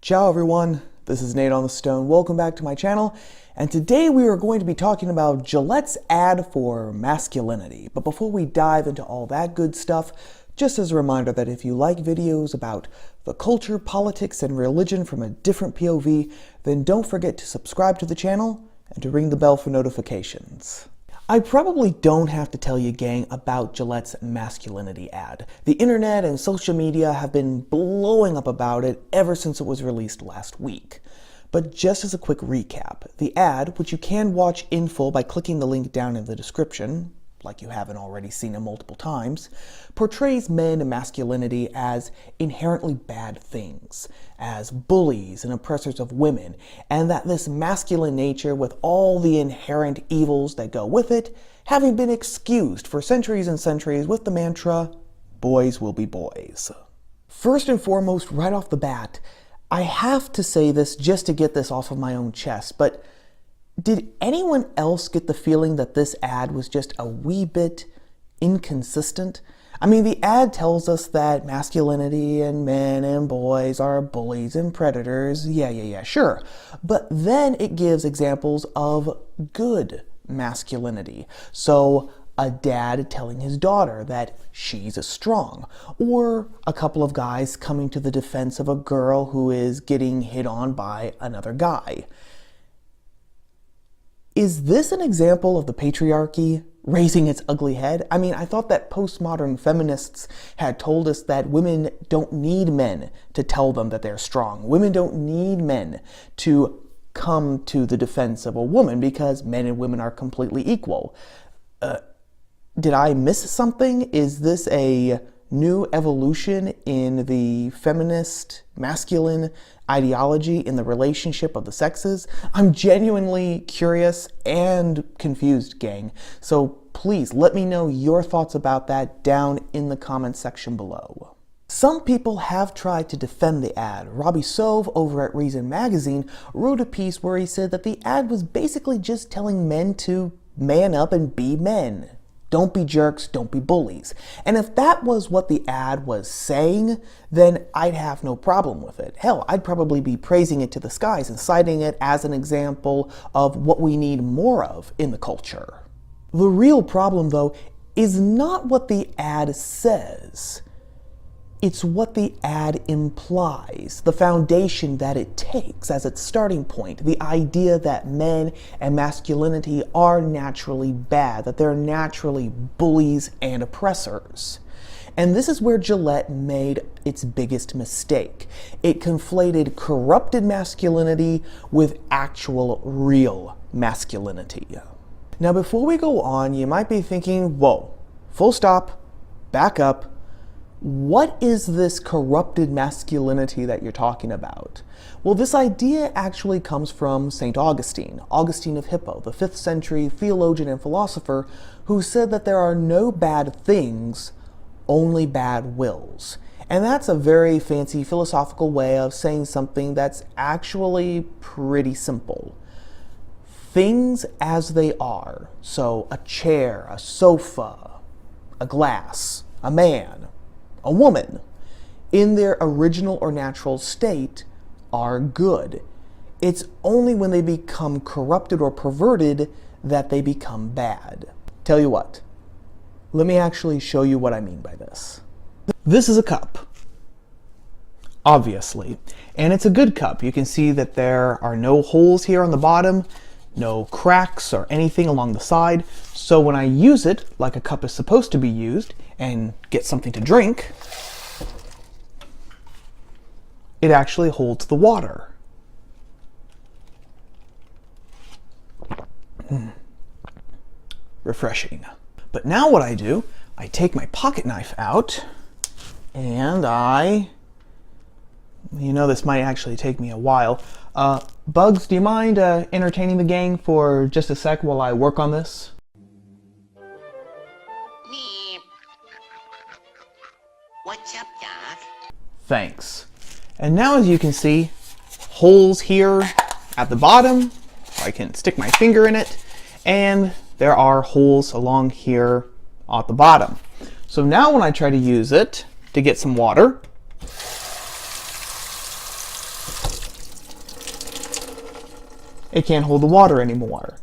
Ciao everyone, this is Nate on the Stone. Welcome back to my channel, and today we are going to be talking about Gillette's ad for masculinity. But before we dive into all that good stuff, just as a reminder that if you like videos about the culture, politics, and religion from a different POV, then don't forget to subscribe to the channel and to ring the bell for notifications. I probably don't have to tell you, gang, about Gillette's masculinity ad. The internet and social media have been blowing up about it ever since it was released last week. But just as a quick recap, the ad, which you can watch in full by clicking the link down in the description, like you haven't already seen it multiple times, portrays men and masculinity as inherently bad things, as bullies and oppressors of women, and that this masculine nature, with all the inherent evils that go with it, having been excused for centuries and centuries with the mantra, boys will be boys. First and foremost, right off the bat, I have to say this just to get this off of my own chest, but did anyone else get the feeling that this ad was just a wee bit inconsistent? I mean, the ad tells us that masculinity and men and boys are bullies and predators. Yeah, sure. But then it gives examples of good masculinity. So a dad telling his daughter that she's strong, or a couple of guys coming to the defense of a girl who is getting hit on by another guy. Is this an example of the patriarchy raising its ugly head? I mean, I thought that postmodern feminists had told us that women don't need men to tell them that they're strong. Women don't need men to come to the defense of a woman because men and women are completely equal. Did I miss something? Is this a new evolution in the feminist masculine ideology in the relationship of the sexes? I'm genuinely curious and confused, gang. So please let me know your thoughts about that down in the comment section below. Some people have tried to defend the ad. Robbie Sove over at Reason Magazine wrote a piece where he said that the ad was basically just telling men to man up and be men. Don't be jerks, don't be bullies. And if that was what the ad was saying, then I'd have no problem with it. Hell, I'd probably be praising it to the skies and citing it as an example of what we need more of in the culture. The real problem, though, is not what the ad says. It's what the ad implies, the foundation that it takes as its starting point, the idea that men and masculinity are naturally bad, that they're naturally bullies and oppressors. And this is where Gillette made its biggest mistake. It conflated corrupted masculinity with actual real masculinity. Now, before we go on, you might be thinking, whoa, full stop, back up. What is this corrupted masculinity that you're talking about? Well, this idea actually comes from St. Augustine of Hippo, the 5th century theologian and philosopher, who said that there are no bad things, only bad wills. And that's a very fancy philosophical way of saying something that's actually pretty simple. Things as they are, so a chair, a sofa, a glass, a man, a woman, in their original or natural state, are good. It's only when they become corrupted or perverted that they become bad. Tell you what, let me actually show you what I mean by this. This is a cup, obviously, and it's a good cup. You can see that there are no holes here on the bottom, no cracks or anything along the side. So when I use it like a cup is supposed to be used and get something to drink, it actually holds the water. Refreshing. But now what I do, I take my pocket knife out and this might actually take me a while. Bugs, do you mind entertaining the gang for just a sec while I work on this? What's up, Doc? Thanks. And now, as you can see, holes here at the bottom, I can stick my finger in it, and there are holes along here at the bottom. So now when I try to use it to get some water, It can't hold the water anymore.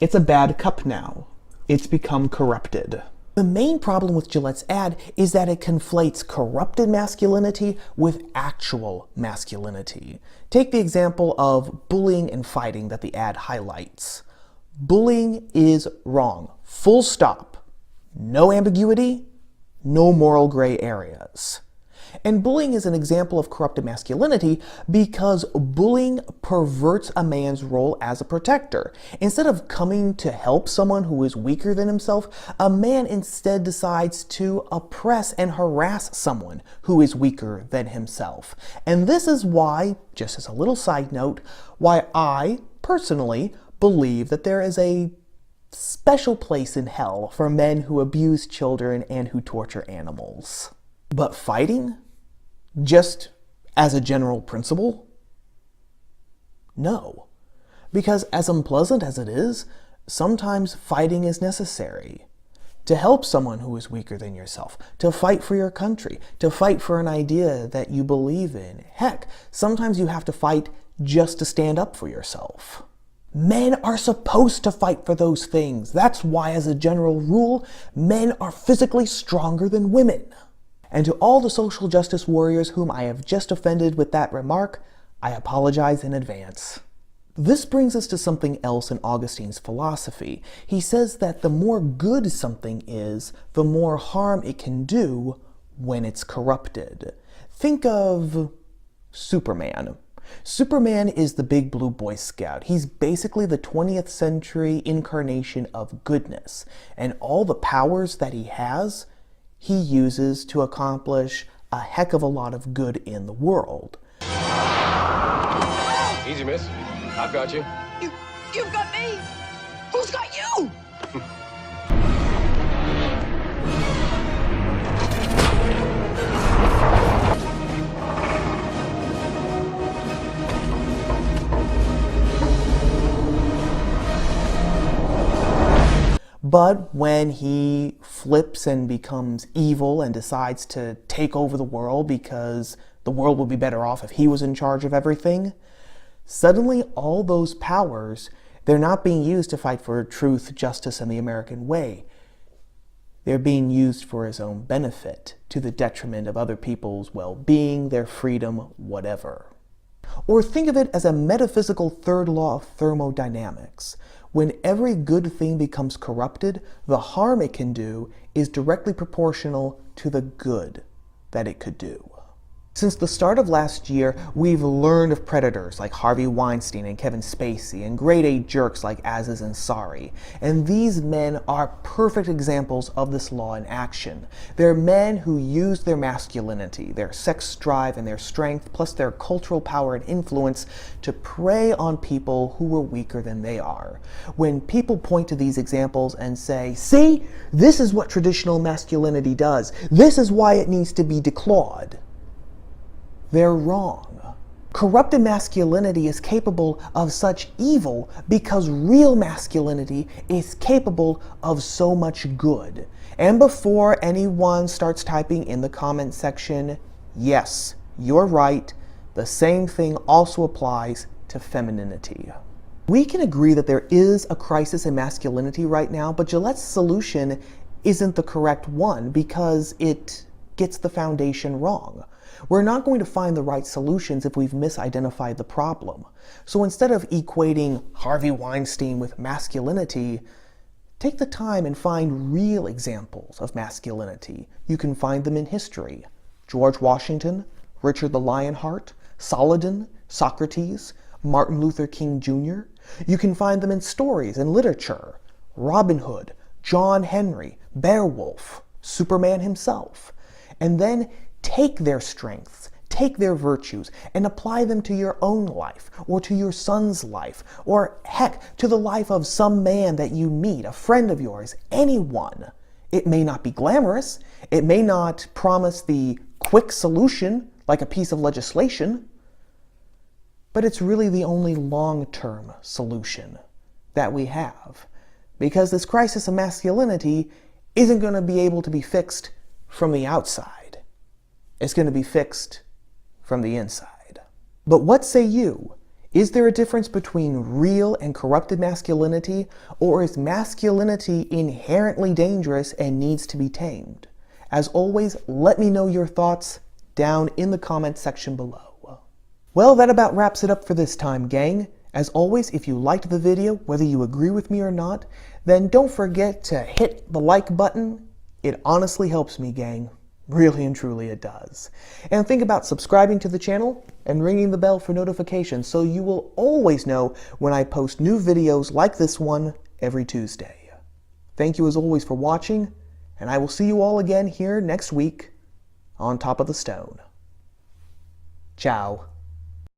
It's a bad cup now. It's become corrupted. The main problem with Gillette's ad is that it conflates corrupted masculinity with actual masculinity. Take the example of bullying and fighting that the ad highlights. Bullying is wrong. Full stop. No ambiguity, no moral gray areas. And bullying is an example of corrupted masculinity because bullying perverts a man's role as a protector. Instead of coming to help someone who is weaker than himself, a man instead decides to oppress and harass someone who is weaker than himself. And this is why, just as a little side note, why I personally believe that there is a special place in hell for men who abuse children and who torture animals. But fighting? Just as a general principle? No. Because as unpleasant as it is, sometimes fighting is necessary. To help someone who is weaker than yourself, to fight for your country, to fight for an idea that you believe in. Heck, sometimes you have to fight just to stand up for yourself. Men are supposed to fight for those things. That's why, as a general rule, men are physically stronger than women. And to all the social justice warriors whom I have just offended with that remark, I apologize in advance. This brings us to something else in Augustine's philosophy. He says that the more good something is, the more harm it can do when it's corrupted. Think of Superman. Superman is the big blue Boy Scout. He's basically the 20th century incarnation of goodness. And all the powers that he has, he uses to accomplish a heck of a lot of good in the world. Easy, miss. I've got you. You've got me! Who's got you? But when he flips and becomes evil and decides to take over the world because the world would be better off if he was in charge of everything, suddenly all those powers, they're not being used to fight for truth, justice, and the American way. They're being used for his own benefit, to the detriment of other people's well-being, their freedom, whatever. Or think of it as a metaphysical third law of thermodynamics. When every good thing becomes corrupted, the harm it can do is directly proportional to the good that it could do. Since the start of last year, we've learned of predators like Harvey Weinstein and Kevin Spacey, and grade A jerks like Aziz Ansari. And these men are perfect examples of this law in action. They're men who use their masculinity, their sex drive, and their strength, plus their cultural power and influence to prey on people who were weaker than they are. When people point to these examples and say, "See, this is what traditional masculinity does. This is why it needs to be declawed," they're wrong. Corrupted masculinity is capable of such evil because real masculinity is capable of so much good. And before anyone starts typing in the comment section, yes, you're right, the same thing also applies to femininity. We can agree that there is a crisis in masculinity right now, but Gillette's solution isn't the correct one because it gets the foundation wrong. We're not going to find the right solutions if we've misidentified the problem. So instead of equating Harvey Weinstein with masculinity, take the time and find real examples of masculinity. You can find them in history. George Washington, Richard the Lionheart, Saladin, Socrates, Martin Luther King Jr. You can find them in stories and literature. Robin Hood, John Henry, Beowulf, Superman himself. And then take their strengths, take their virtues, and apply them to your own life, or to your son's life, or heck, to the life of some man that you meet, a friend of yours, anyone. It may not be glamorous, it may not promise the quick solution like a piece of legislation, but it's really the only long-term solution that we have. Because this crisis of masculinity isn't going to be able to be fixed from the outside. It's going to be fixed from the inside. But what say you? Is there a difference between real and corrupted masculinity, or is masculinity inherently dangerous and needs to be tamed? As always, let me know your thoughts down in the comments section below. Well, that about wraps it up for this time, gang. As always, if you liked the video, whether you agree with me or not, then don't forget to hit the like button. It honestly helps me, gang. Really and truly it does. And think about subscribing to the channel and ringing the bell for notifications so you will always know when I post new videos like this one every Tuesday. Thank you as always for watching, and I will see you all again here next week on Top of the Stone. Ciao.